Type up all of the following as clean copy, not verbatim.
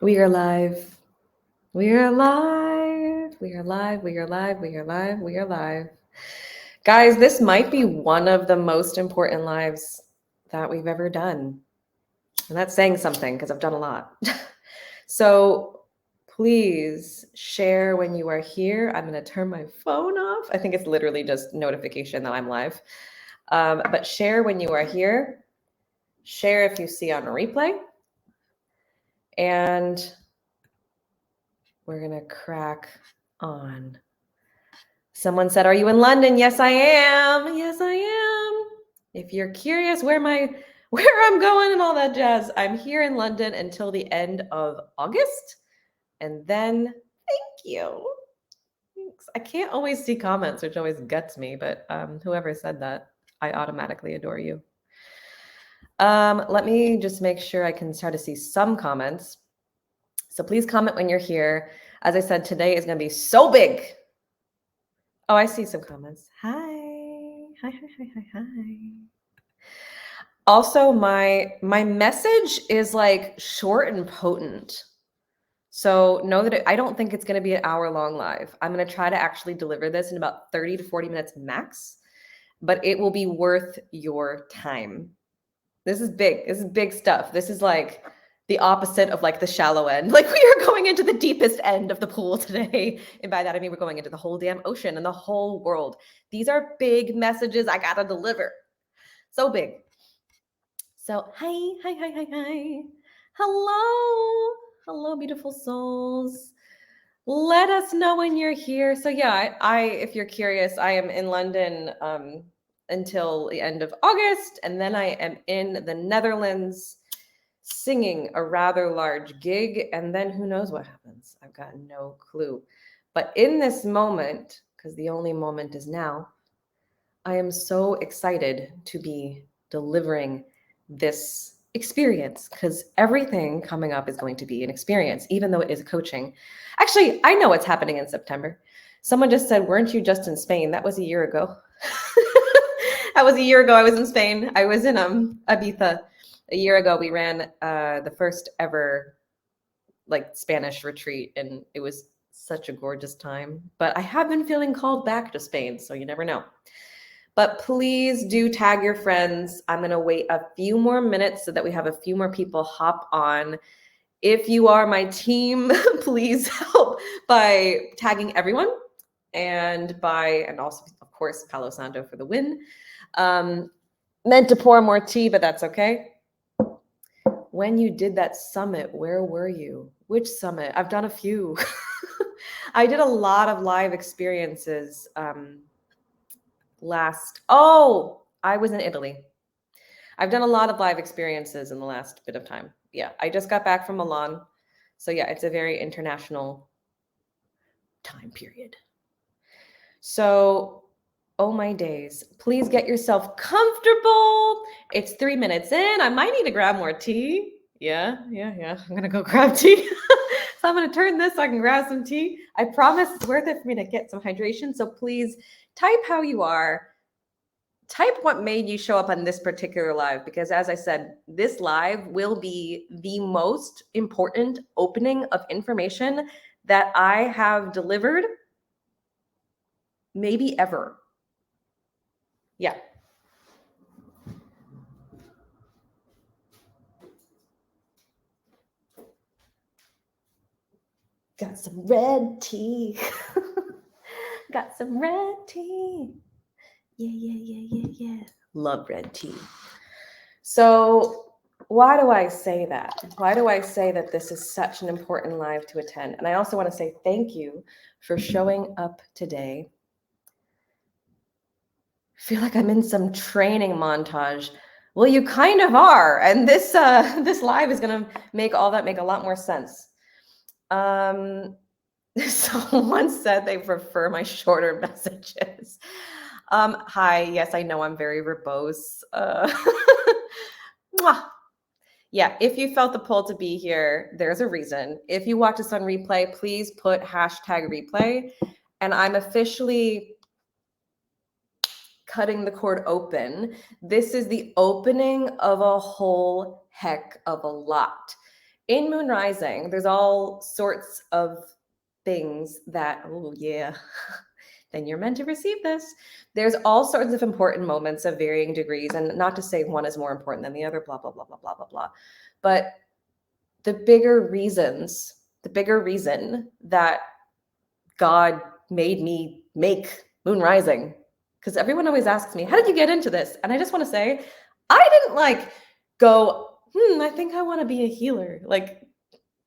We are live. We are live. We are live. We are live. We are live. We are live. Guys, this might be one of the most important lives that we've ever done. And that's saying something because I've done a lot. So please share when you are here. I'm going to turn my phone off. I think it's literally just notification that I'm live. But share when you are here. Share if you see on a replay. And we're going to crack on. Someone said, "Are you in London?" Yes, I am. Yes, I am. If you're curious where I'm going and all that jazz, I'm here in London until the end of August. And then thank you. Thanks. I can't always see comments, which always guts me, but whoever said that, I automatically adore you. Let me just make sure I can start to see some comments. So please comment when you're here. As I said, today is going to be so big. Oh, I see some comments. Hi. Hi, hi, hi, hi, hi. Also, my message is like short and potent. So know that I don't think it's going to be an hour-long live. I'm going to try to actually deliver this in about 30 to 40 minutes max, but it will be worth your time. This is big. This is big stuff. This is like the opposite of like the shallow end. Like we are going into the deepest end of the pool today. And by that, I mean, we're going into the whole damn ocean and the whole world. These are big messages I got to deliver. So big. So hi, hi, hi, hi, hi. Hello. Hello, beautiful souls. Let us know when you're here. So yeah, I if you're curious, I am in London until the end of August. And then I am in the Netherlands singing a rather large gig, and then who knows what happens. I've got no clue. But in this moment, because the only moment is now, I am so excited to be delivering this experience because everything coming up is going to be an experience, even though it is coaching. Actually, I know what's happening in September. Someone just said, "Weren't you just in Spain?" That was a year ago. That was a year ago. I was in Spain. I was in Ibiza. A year ago, we ran the first ever like Spanish retreat, and it was such a gorgeous time. But I have been feeling called back to Spain, so you never know. But please do tag your friends. I'm going to wait a few more minutes so that we have a few more people hop on. If you are my team, please help by tagging everyone and also, of course, Palo Santo for the win. Meant to pour more tea, but that's okay. When you did that summit, where were you? Which summit? I've done a few. I did a lot of live experiences I was in Italy. I've done a lot of live experiences in the last bit of time. Yeah, I just got back from Milan. So yeah, it's a very international time period. So, oh my days, please get yourself comfortable. It's 3 minutes in. I might need to grab more tea. Yeah. I'm gonna go grab tea. So I'm gonna turn this so I can grab some tea. I promise it's worth it for me to get some hydration. So please type how you are. Type what made you show up on this particular live, because as I said, this live will be the most important opening of information that I have delivered maybe ever. Yeah. Got some red tea. Got some red tea. Yeah. Love red tea. So why do I say that? Why do I say that this is such an important live to attend? And I also want to say thank you for showing up today. I feel like I'm in some training montage. Well, you kind of are. And this live is going to make all that make a lot more sense. Someone said they prefer my shorter messages. Hi, yes, I know I'm very verbose. Yeah, if you felt the pull to be here, there's a reason. If you watch this on replay, please put #replay. And I'm officially cutting the cord open. This is the opening of a whole heck of a lot. in moon rising, there's all sorts of things that, oh yeah, then you're meant to receive this. There's all sorts of important moments of varying degrees, and not to say one is more important than the other, blah, blah, blah, blah, blah, blah, blah. But the bigger reason that God made me make moon rising, because everyone always asks me, how did you get into this? And I just want to say, I didn't like go, I think I want to be a healer. Like,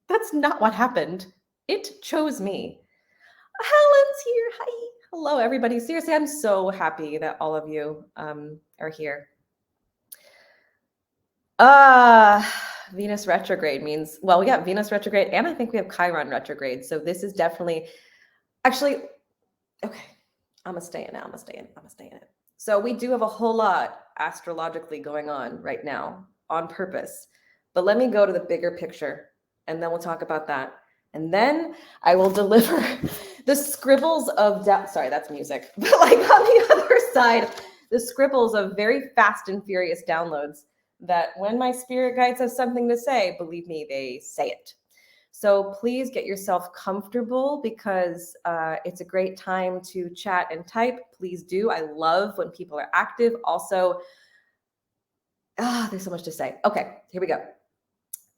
that's not what happened. It chose me. Helen's here. Hi. Hello, everybody. Seriously, I'm so happy that all of you are here. Venus retrograde means, well, we got Venus retrograde, and I think we have Chiron retrograde. So this is definitely, actually, okay, I'm gonna stay in it. So we do have a whole lot astrologically going on right now on purpose. But let me go to the bigger picture, and then we'll talk about that. And then I will deliver the scribbles of sorry, that's music. But like on the other side, the scribbles of very fast and furious downloads that when my spirit guides have something to say, believe me, they say it. So please get yourself comfortable, because it's a great time to chat and type. Please do. I love when people are active. Also, there's so much to say. Okay, here we go.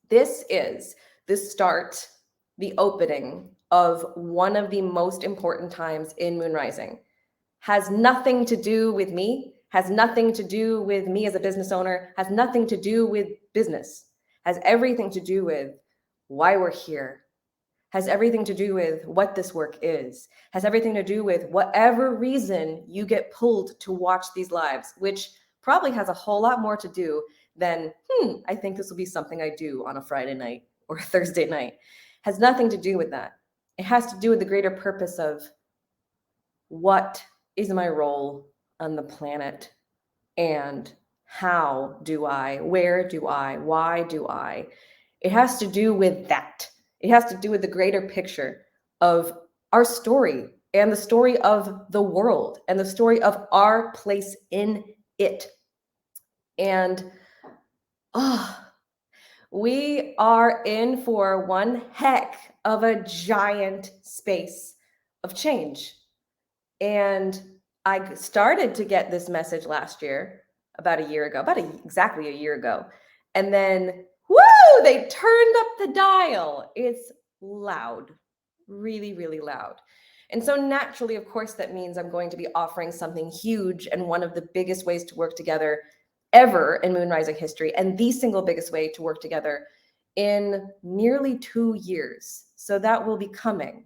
This is the start, the opening of one of the most important times in moon rising. Has nothing to do with me, has nothing to do with me as a business owner, has nothing to do with business, has everything to do with why we're here, has everything to do with what this work is, has everything to do with whatever reason you get pulled to watch these lives, which probably has a whole lot more to do than, I think this will be something I do on a Friday night or a Thursday night. Has nothing to do with that. It has to do with the greater purpose of what is my role on the planet, and how do I, where do I, why do I? It has to do with that. It has to do with the greater picture of our story and the story of the world and the story of our place in it. And we are in for one heck of a giant space of change. And I started to get this message last year, about a year ago, exactly a year ago. And then, woo, they turned up the dial. It's loud, really, really loud. And so naturally, of course, that means I'm going to be offering something huge and one of the biggest ways to work together ever in moon rising history, and the single biggest way to work together in nearly 2 years. So that will be coming.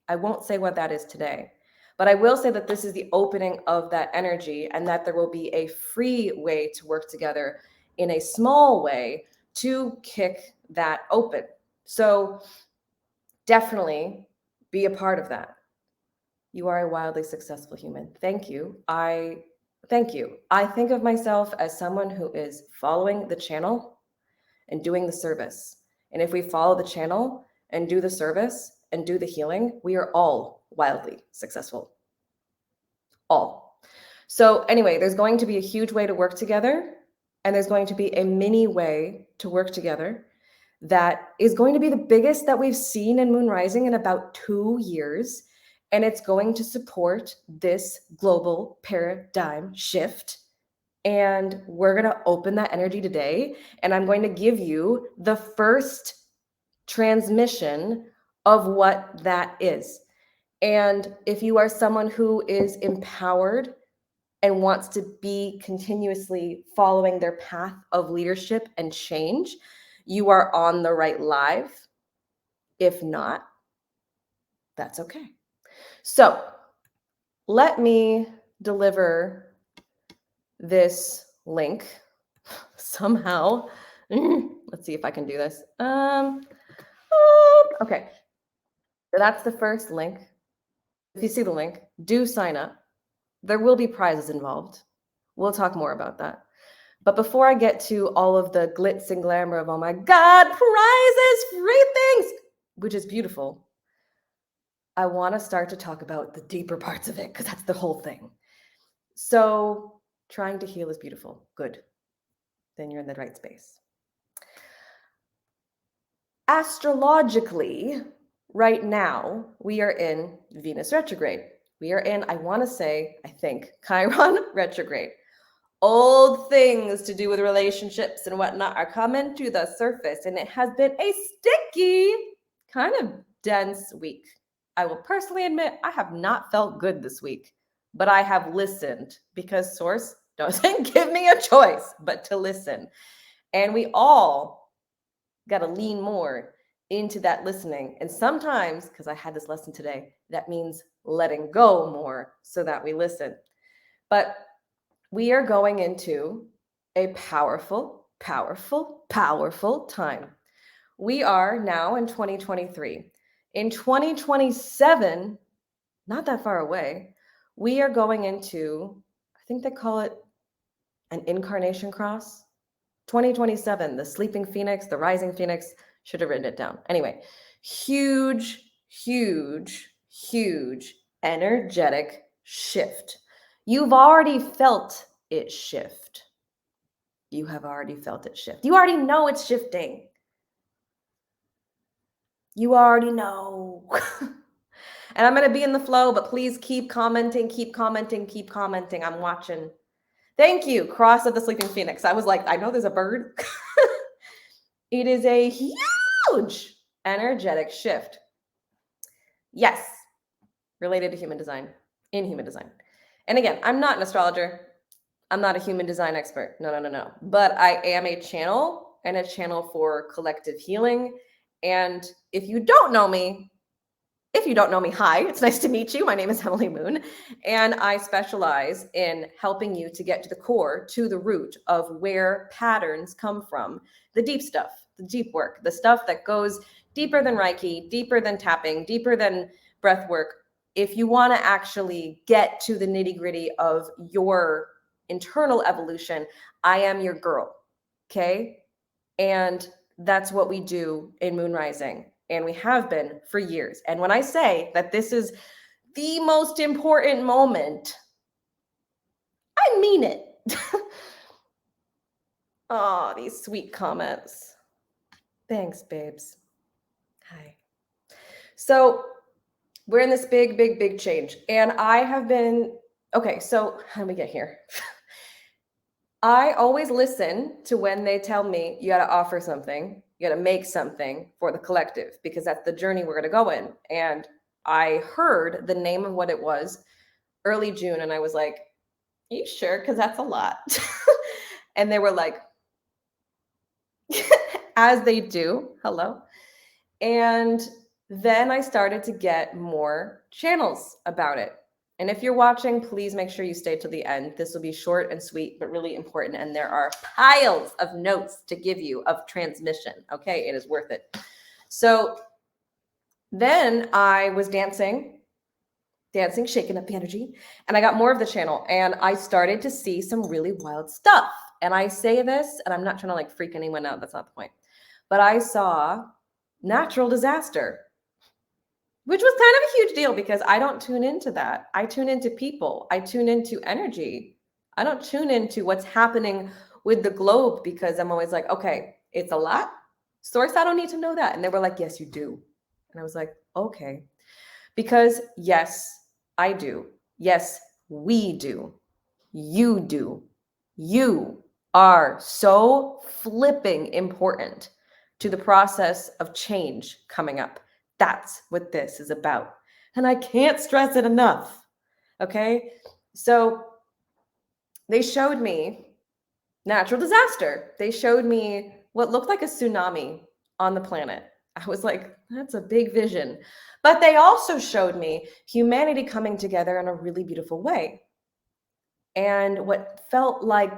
I won't say what that is today, but I will say that this is the opening of that energy, and that there will be a free way to work together in a small way to kick that open. So definitely be a part of that. You are a wildly successful human. Thank you. Thank you. I think of myself as someone who is following the channel and doing the service. And if we follow the channel and do the service and do the healing, we are all wildly successful. All. So anyway, there's going to be a huge way to work together, and there's going to be a mini way to work together that is going to be the biggest that we've seen in moon rising in about 2 years. And it's going to support this global paradigm shift. And we're going to open that energy today. And I'm going to give you the first transmission of what that is. And if you are someone who is empowered and wants to be continuously following their path of leadership and change, you are on the right live. If not, that's okay. So let me deliver this link somehow. Let's see if I can do this. Okay. So that's the first link. If you see the link, do sign up. There will be prizes involved. We'll talk more about that. But before I get to all of the glitz and glamour of, oh my God, prizes, free things, which is beautiful, I want to start to talk about the deeper parts of it, because that's the whole thing. So trying to heal is beautiful. Good. Then you're in the right space. Astrologically, right now, we are in Venus retrograde. We are in, I think, Chiron retrograde. Old things to do with relationships and whatnot are coming to the surface, and it has been a sticky, kind of dense week. I will personally admit I have not felt good this week, but I have listened because Source doesn't give me a choice but to listen. And we all got to lean more into that listening. And sometimes, because I had this lesson today, that means letting go more so that we listen. But we are going into a powerful, powerful, powerful time. We are now in 2023. In 2027, not that far away, we are going into, I think they call it an incarnation cross. 2027, the sleeping phoenix, the rising phoenix, should have written it down. Anyway, huge, huge, huge energetic shift. You've already felt it shift. You have already felt it shift. You already know it's shifting. You already know. And I'm going to be in the flow, but please keep commenting, keep commenting, keep commenting. I'm watching. Thank you, Cross of the Sleeping Phoenix. I was like, I know there's a bird. It is a huge energetic shift. Yes, related to human design, in human design. And again, I'm not an astrologer. I'm not a human design expert. No. But I am a channel and a channel for collective healing. And if you don't know me, hi, it's nice to meet you. My name is Emily Moon, and I specialize in helping you to get to the core, to the root of where patterns come from, the deep stuff, the deep work, the stuff that goes deeper than Reiki, deeper than tapping, deeper than breath work. If you want to actually get to the nitty-gritty of your internal evolution, I am your girl, okay? And that's what we do in Moon Rising. And we have been for years. And when I say that this is the most important moment, I mean it. Oh, these sweet comments. Thanks, babes. Hi. So we're in this big, big, big change. And I have been, okay, so how do we get here? I always listen to when they tell me you got to offer something, you got to make something for the collective, because that's the journey we're going to go in. And I heard the name of what it was early June, and I was like, are you sure? Because that's a lot. And they were like, as they do, hello. And then I started to get more channels about it. And if you're watching, please make sure you stay till the end. This will be short and sweet, but really important. And there are piles of notes to give you of transmission. Okay, it is worth it. So then I was dancing, shaking up the energy, and I got more of the channel. And I started to see some really wild stuff. And I say this, and I'm not trying to like freak anyone out. That's not the point. But I saw natural disaster, which was kind of a huge deal because I don't tune into that. I tune into people. I tune into energy. I don't tune into what's happening with the globe because I'm always like, okay, it's a lot. Source, I don't need to know that. And they were like, yes, you do. And I was like, okay. Because yes, I do. Yes, we do. You do. You are so flipping important to the process of change coming up. That's what this is about. And I can't stress it enough. Okay. So they showed me natural disaster. They showed me what looked like a tsunami on the planet. I was like, that's a big vision. But they also showed me humanity coming together in a really beautiful way. And what felt like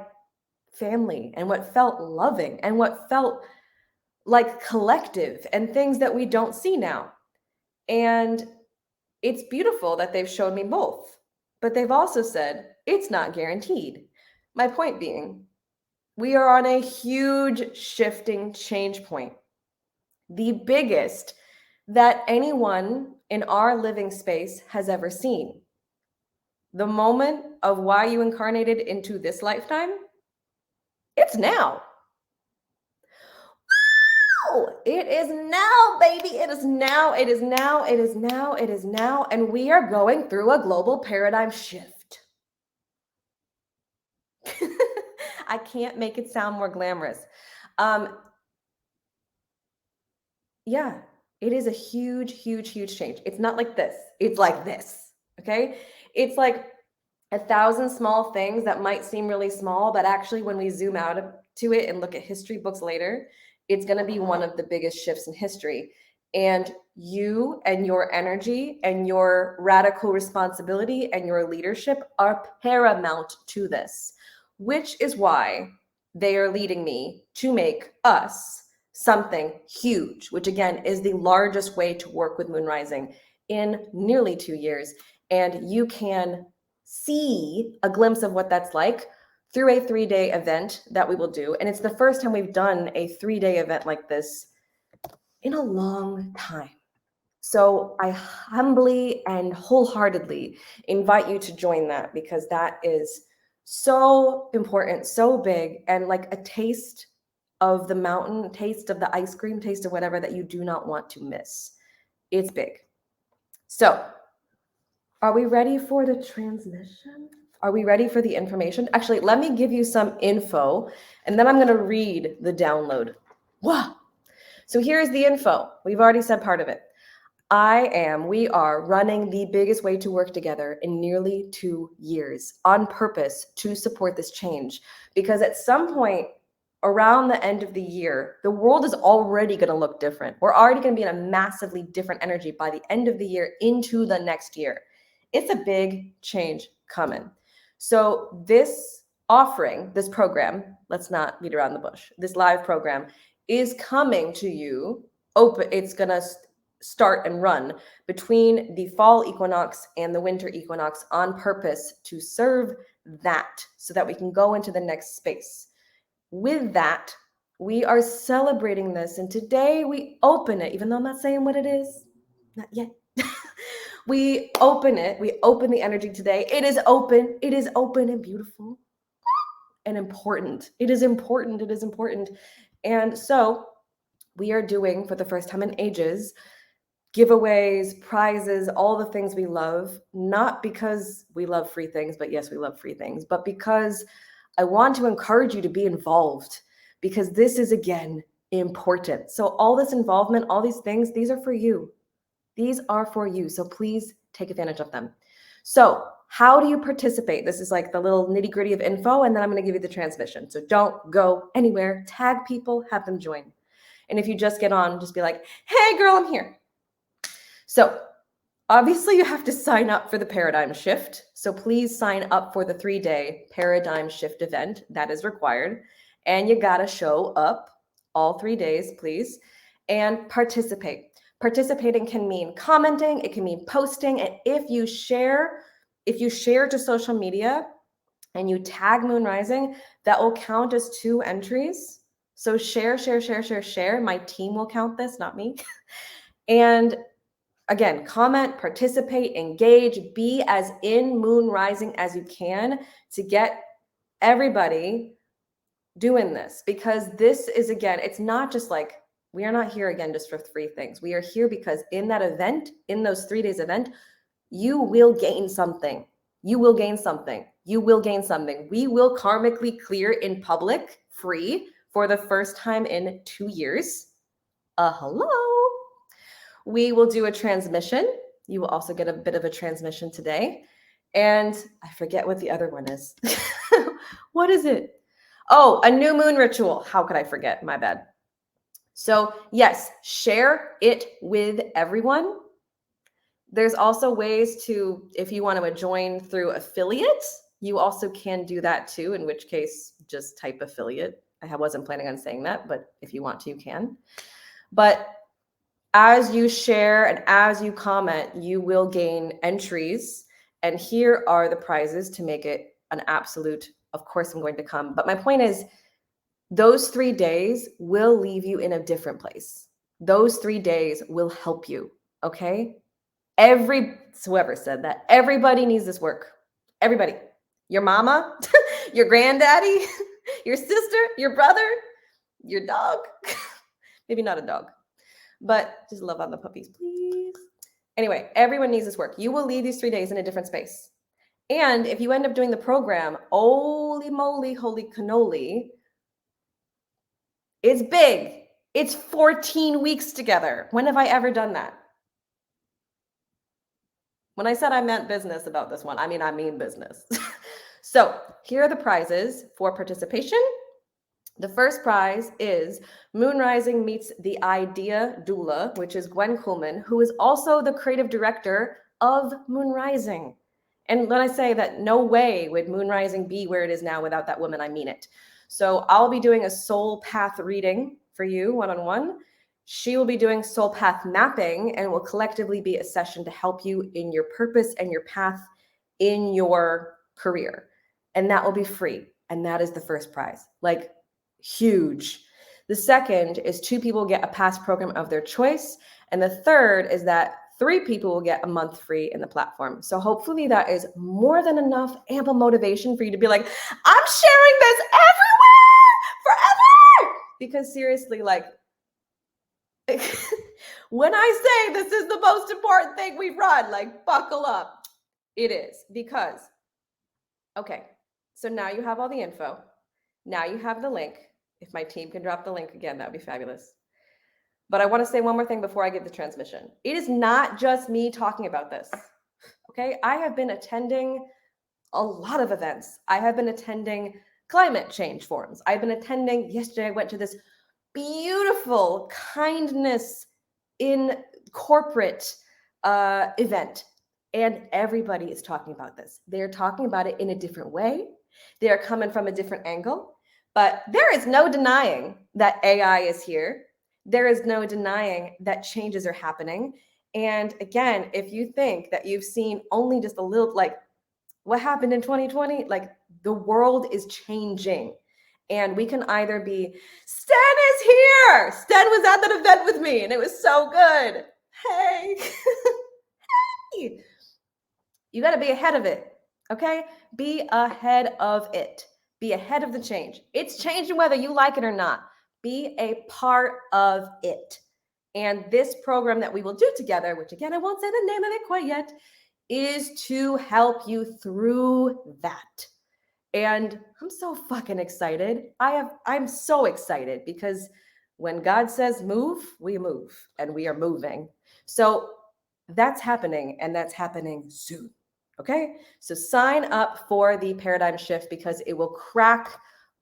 family, and what felt loving, and what felt like collective, and things that we don't see now. And it's beautiful that they've shown me both, but they've also said it's not guaranteed. My point being, we are on a huge shifting change point, the biggest that anyone in our living space has ever seen. The moment of why you incarnated into this lifetime, it's now. It is now, baby. It is now. It is now. It is now. It is now. And we are going through a global paradigm shift. I can't make it sound more glamorous. Yeah, it is a huge, huge, huge change. It's not like this. It's like this. Okay. It's like 1,000 small things that might seem really small, but actually, when we zoom out to it and look at history books later, it's going to be one of the biggest shifts in history. And you and your energy and your radical responsibility and your leadership are paramount to this, which is why they are leading me to make us something huge, which again is the largest way to work with Moon Rising in nearly 2 years. And you can see a glimpse of what that's like through a 3-day event that we will do. And it's the first time we've done a 3-day event like this in a long time. So I humbly and wholeheartedly invite you to join that, because that is so important, so big, and like a taste of the mountain, taste of the ice cream, taste of whatever that you do not want to miss. It's big. So are we ready for the transmission? Are we ready for the information? Actually, let me give you some info, and then I'm going to read the download. Wow. So here's the info. We've already said part of it. We are running the biggest way to work together in nearly 2 years on purpose to support this change. Because at some point around the end of the year, the world is already going to look different. We're already going to be in a massively different energy by the end of the year into the next year. It's a big change coming. So this offering, this program, let's not beat around the bush, this live program is coming to you open. It's going to start and run between the fall equinox and the winter equinox on purpose to serve that, so that we can go into the next space. With that, we are celebrating this, and today we open it, even though I'm not saying what it is, not yet. We open it. We open the energy today. It is open. It is open and beautiful and important. It is important. It is important. And so we are doing, for the first time in ages, giveaways, prizes, all the things we love, not because we love free things, but yes, we love free things, but because I want to encourage you to be involved, because this is, again, important. So all this involvement, all these things, these are for you. These are for you. So please take advantage of them. So how do you participate? This is like the little nitty gritty of info, and then I'm going to give you the transmission. So don't go anywhere. Tag people, have them join. And if you just get on, just be like, hey girl, I'm here. So obviously you have to sign up for the paradigm shift. So please sign up for the 3-day paradigm shift event. That is required. And you got to show up all 3 days, please, and participate. Participating can mean commenting, it can mean posting. And if you share to social media and you tag Moon Rising, that will count as 2 entries. So share. My team will count this, not me. And again, comment, participate, engage, be as in Moon Rising as you can to get everybody doing this. Because this is, again, it's not just like, we are not here again just for free things. We are here because in that event, in those 3 days event, you will gain something. You will gain something. You will gain something. We will karmically clear in public, free, for the first time in 2 years. Hello. We will do a transmission. You will also get a bit of a transmission today. And I forget what the other one is. What is it? Oh, a new moon ritual. How could I forget? My bad. So yes, share it with everyone. There's also ways to, if you want to join through affiliate, you also can do that too, in which case just type affiliate. I wasn't planning on saying that, but if you want to, you can. But as you share and as you comment, you will gain entries. And here are the prizes to make it an absolute, of course I'm going to come. But my point is, those 3 days will leave you in a different place. Those 3 days will help you, okay? Whoever said that, everybody needs this work. Everybody. Your mama, your granddaddy, your sister, your brother, your dog, Maybe not a dog, but just love on the puppies, please. Anyway, everyone needs this work. You will leave these 3 days in a different space. And if you end up doing the program, holy moly, holy cannoli, it's big. It's 14 weeks together. When have I ever done that? When I said I meant business about this one, I mean business. So here are the prizes for participation. The first prize is Moonrising meets the Idea Doula, which is Gwen Kuhlman, who is also the creative director of Moonrising. And when I say that no way would Moonrising be where it is now without that woman, I mean it. So I'll be doing a soul path reading for you one-on-one. She will be doing soul path mapping and will collectively be a session to help you in your purpose and your path in your career. And that will be free. And that is the first prize. Like, huge. The second is 2 people get a past program of their choice. And the third is that 3 people will get a month free in the platform. So hopefully that is more than enough ample motivation for you to be like, I'm sharing this everywhere forever. Because seriously, like, when I say this is the most important thing we run, like, buckle up. It is. Because, okay, so now you have all the info. Now you have the link. If my team can drop the link again, that would be fabulous. But I want to say one more thing before I get the transmission. It is not just me talking about this. Okay, I have been attending a lot of events. I have been attending climate change forums. I've been attending, yesterday I went to this beautiful kindness in corporate event. And everybody is talking about this. They're talking about it in a different way. They are coming from a different angle. But there is no denying that AI is here. There is no denying that changes are happening. And again, if you think that you've seen only just a little, like what happened in 2020, like the world is changing. And we can either be, Sten is here. Sten was at that event with me and it was so good. Hey. Hey. You got to be ahead of it. Okay? Be ahead of it. Be ahead of the change. It's changing whether you like it or not. Be a part of it. And this program that we will do together, which again, I won't say the name of it quite yet, is to help you through that. And I'm so fucking excited. I'm so excited because when God says move, we move and we are moving. So that's happening and that's happening soon. Okay, so sign up for the paradigm shift because it will crack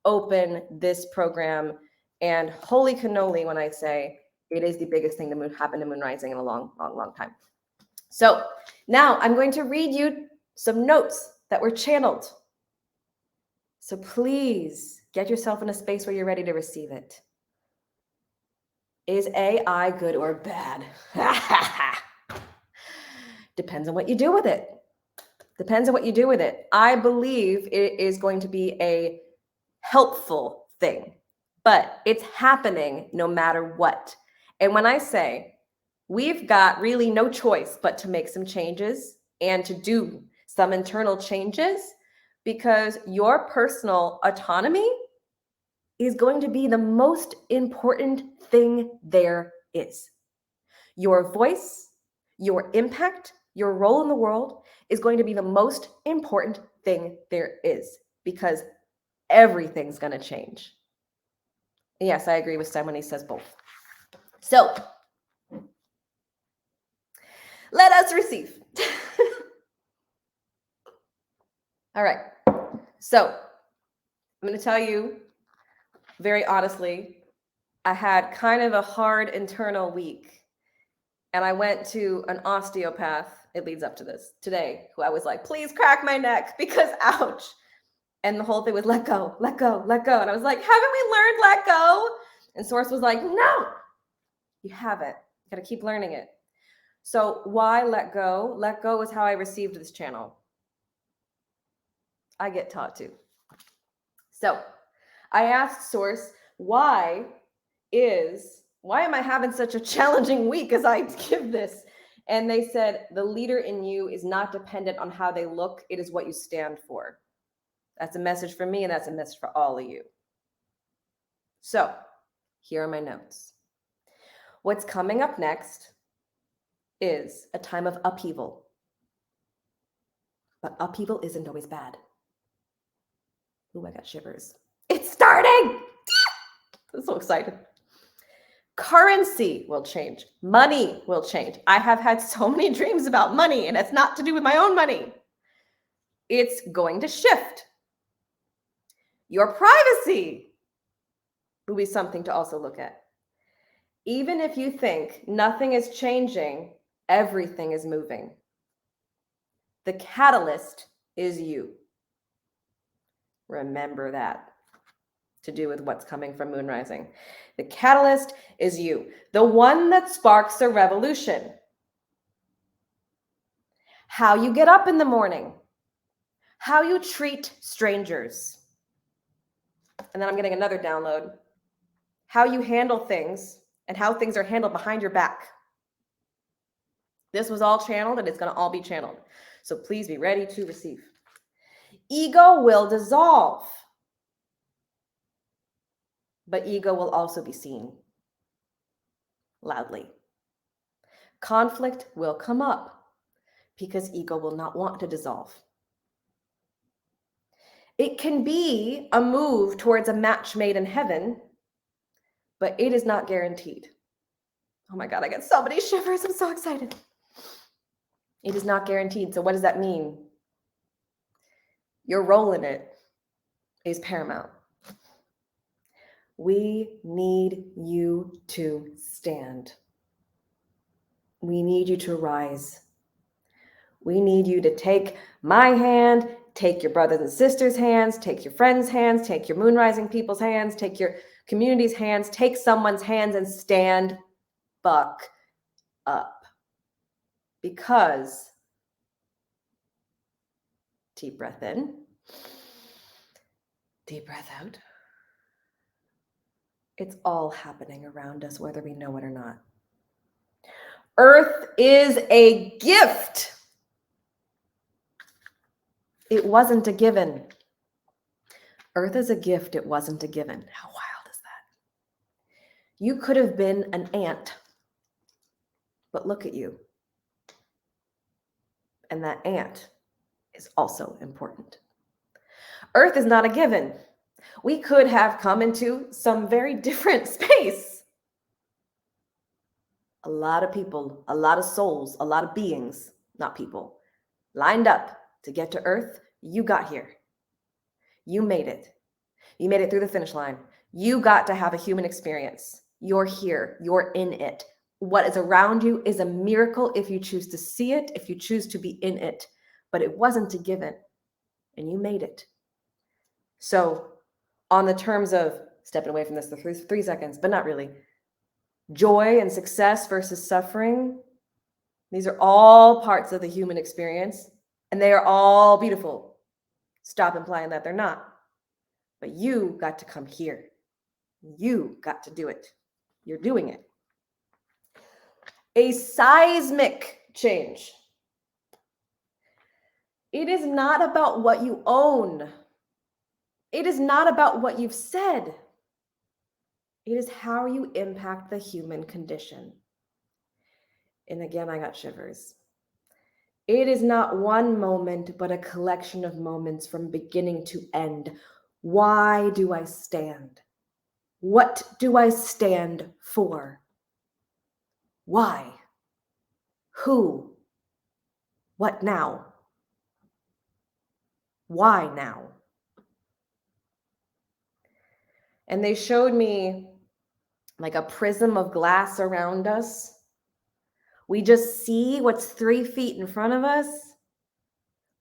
open this program. And holy cannoli, when I say it is the biggest thing to happen to Moonrising in a long, long, long time. So now I'm going to read you some notes that were channeled. So please get yourself in a space where you're ready to receive it. Is AI good or bad? Depends on what you do with it. Depends on what you do with it. I believe it is going to be a helpful thing, but it's happening no matter what. And when I say we've got really no choice but to make some changes and to do some internal changes, because your personal autonomy is going to be the most important thing there is. Your voice, your impact, your role in the world is going to be the most important thing there is because everything's going to change. Yes, I agree with Sten when he says both. So let us receive. All right. So I'm going to tell you very honestly, I had kind of a hard internal week. And I went to an osteopath, it leads up to this, today, who I was like, please crack my neck because ouch. And the whole thing was let go, let go, let go. And I was like, haven't we learned let go? And Source was like, no, you haven't. You got to keep learning it. So why let go? Let go is how I received this channel. I get taught to. So I asked Source, why am I having such a challenging week as I give this? And they said, the leader in you is not dependent on how they look. It is what you stand for. That's a message for me, and that's a message for all of you. So here are my notes. What's coming up next is a time of upheaval. But upheaval isn't always bad. Ooh, I got shivers. It's starting! I'm so excited. Currency will change. Money will change. I have had so many dreams about money, and it's not to do with my own money. It's going to shift. Your privacy will be something to also look at. Even if you think nothing is changing, everything is moving. The catalyst is you. Remember that, to do with what's coming from moon rising. The catalyst is you, the one that sparks a revolution. How you get up in the morning, how you treat strangers. And then I'm getting another download. How you handle things and how things are handled behind your back. This was all channeled and it's going to all be channeled. So please be ready to receive. Ego will dissolve, but ego will also be seen loudly. Conflict will come up because ego will not want to dissolve. It can be a move towards a match made in heaven, but it is not guaranteed. Oh my God, I get so many shivers. I'm so excited. It is not guaranteed. So what does that mean? Your role in it is paramount. We need you to stand. We need you to rise. We need you to take my hand, take your brothers and sisters' hands, take your friends' hands, take your moon rising people's hands, take your community's hands, take someone's hands and stand buck up. Because, deep breath in, deep breath out. It's all happening around us, whether we know it or not. Earth is a gift. It wasn't a given. Earth is a gift. It wasn't a given. How wild is that? You could have been an ant, but look at you. And that ant is also important. Earth is not a given. We could have come into some very different space. A lot of people, a lot of souls, a lot of beings, not people, lined up to get to Earth. You got here. You made it. You made it through the finish line. You got to have a human experience. You're here. You're in it. What is around you is a miracle if you choose to see it, if you choose to be in it. But it wasn't a given, and you made it. So on the terms of stepping away from this for 3 seconds, but not really, joy and success versus suffering, these are all parts of the human experience, and they are all beautiful. Stop implying that they're not. But you got to come here. You got to do it. You're doing it. A seismic change. It is not about what you own. It is not about what you've said. It is how you impact the human condition. And again, I got shivers. It is not one moment, but a collection of moments from beginning to end. Why do I stand? What do I stand for? Why? Who? What now? Why now? And they showed me like a prism of glass around us. We just see what's 3 feet in front of us,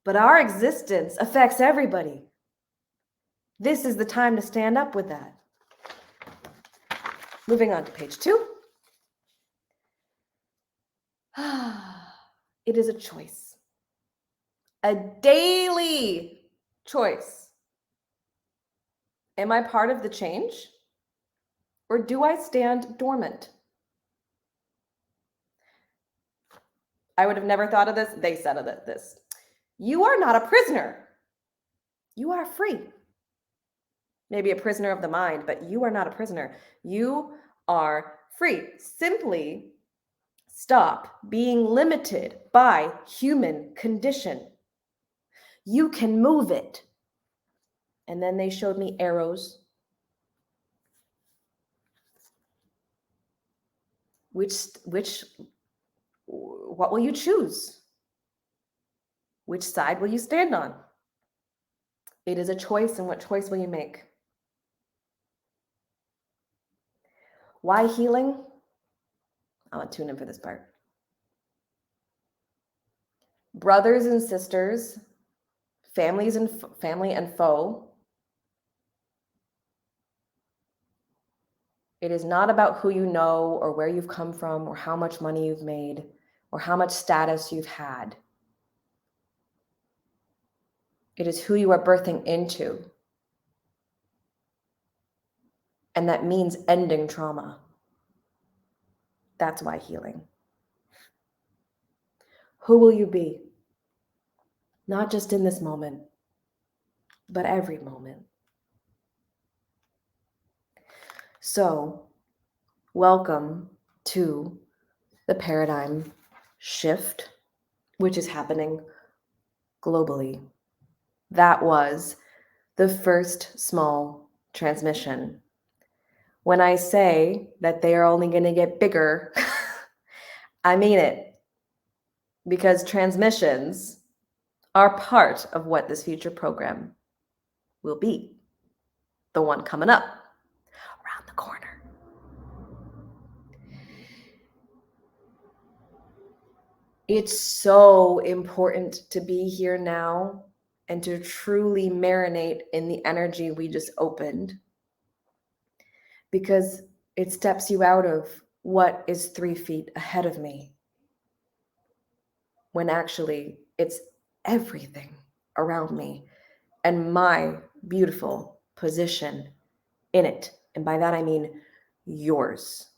but our existence affects everybody. This is the time to stand up with that. Moving on to page 2. It is a choice. A daily choice. Am I part of the change? Or do I stand dormant? I would have never thought of this. They said of this. You are not a prisoner. You are free. Maybe a prisoner of the mind, but you are not a prisoner. You are free. Simply stop being limited by human condition. You can move it. And then they showed me arrows. What will you choose? Which side will you stand on? It is a choice, and what choice will you make? Why healing? I'll tune in for this part. Brothers and sisters, family and foe. It is not about who you know or where you've come from or how much money you've made or how much status you've had. It is who you are birthing into. And that means ending trauma. That's why healing. Who will you be? Not just in this moment, but every moment. So, welcome to the paradigm shift, which is happening globally. That was the first small transmission. When I say that they are only going to get bigger, I mean it. Because transmissions are part of what this future program will be. The one coming up around the corner. It's so important to be here now and to truly marinate in the energy we just opened, because it steps you out of what is 3 feet ahead of me, when actually it's everything around me and my beautiful position in it. And by that I mean yours.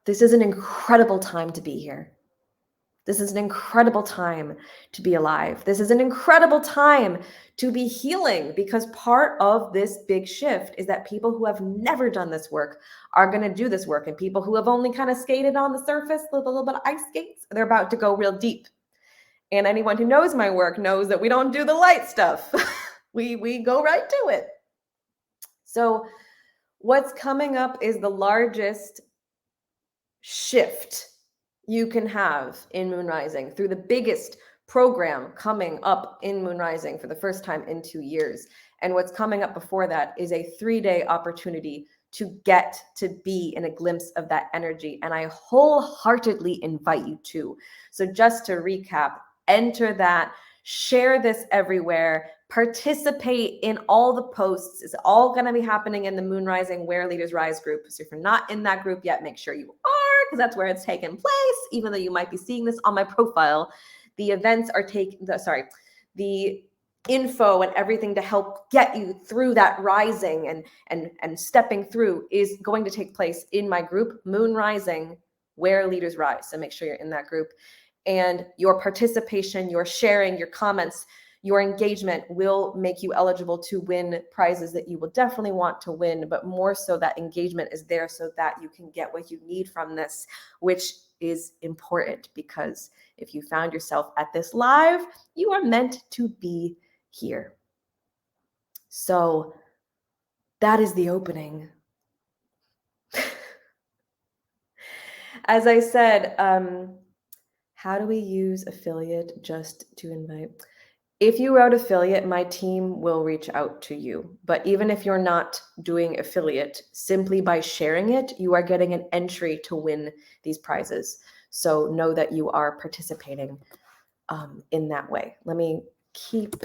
This is an incredible time to be here. This is an incredible time to be alive. This is an incredible time to be healing, because part of this big shift is that people who have never done this work are going to do this work. And people who have only kind of skated on the surface, a little bit of ice skates, they're about to go real deep. And anyone who knows my work knows that we don't do the light stuff. we go right to it. So what's coming up is the largest shift you can have in Moon Rising through the biggest program coming up in Moon Rising for the first time in 2 years. And what's coming up before that is a 3-day opportunity to get to be in a glimpse of that energy. And I wholeheartedly invite you to. So just to recap, enter that, share this everywhere, participate in all the posts. It's all going to be happening in the Moon Rising Where Leaders Rise group. So if you're not in that group yet, make sure you are, because that's where it's taking place. Even though you might be seeing this on my profile, the events are the info and everything to help get you through that rising and stepping through is going to take place in my group, Moon Rising Where Leaders Rise. So make sure you're in that group. And your participation, your sharing, your comments, your engagement will make you eligible to win prizes that you will definitely want to win, but more so that engagement is there so that you can get what you need from this, which is important, because if you found yourself at this live, you are meant to be here. So that is the opening. As I said, how do we use affiliate just to invite? If you wrote affiliate, my team will reach out to you. But even if you're not doing affiliate, simply by sharing it, you are getting an entry to win these prizes. So know that you are participating in that way. Let me keep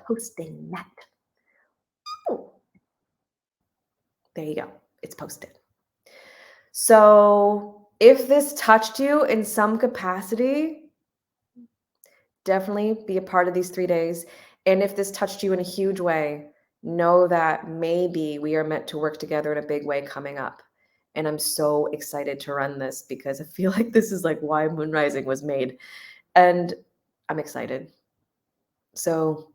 posting that. Oh. There you go. It's posted. So if this touched you in some capacity, definitely be a part of these 3 days. And if this touched you in a huge way, know that maybe we are meant to work together in a big way coming up. And I'm so excited to run this, because I feel like this is like why Moon Rising was made. And I'm excited. So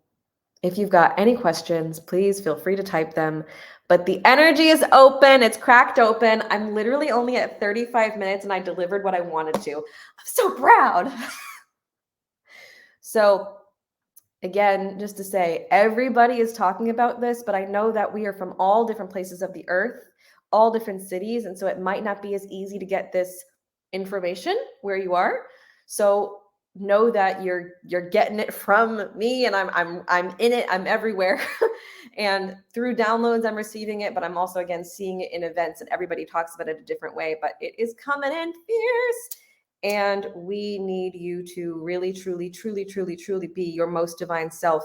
If you've got any questions, please feel free to type them. But the energy is open. It's cracked open. I'm literally only at 35 minutes and I delivered what I wanted to. I'm so proud. So again, just to say, everybody is talking about this, but I know that we are from all different places of the earth, all different cities, and so it might not be as easy to get this information where you are. So know that you're getting it from me, and I'm in it. I'm everywhere, and through downloads, I'm receiving it, but I'm also again seeing it in events, and everybody talks about it a different way. But it is coming in fierce. And we need you to really, truly, truly, truly, truly be your most divine self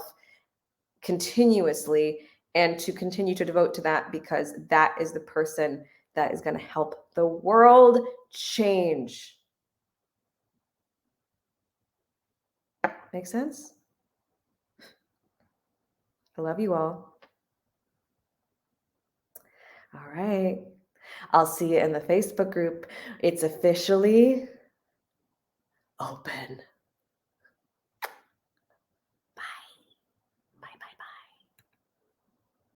continuously and to continue to devote to that because that is the person that is going to help the world change. Make sense? I love you all. All right. I'll see you in the Facebook group. It's officially open.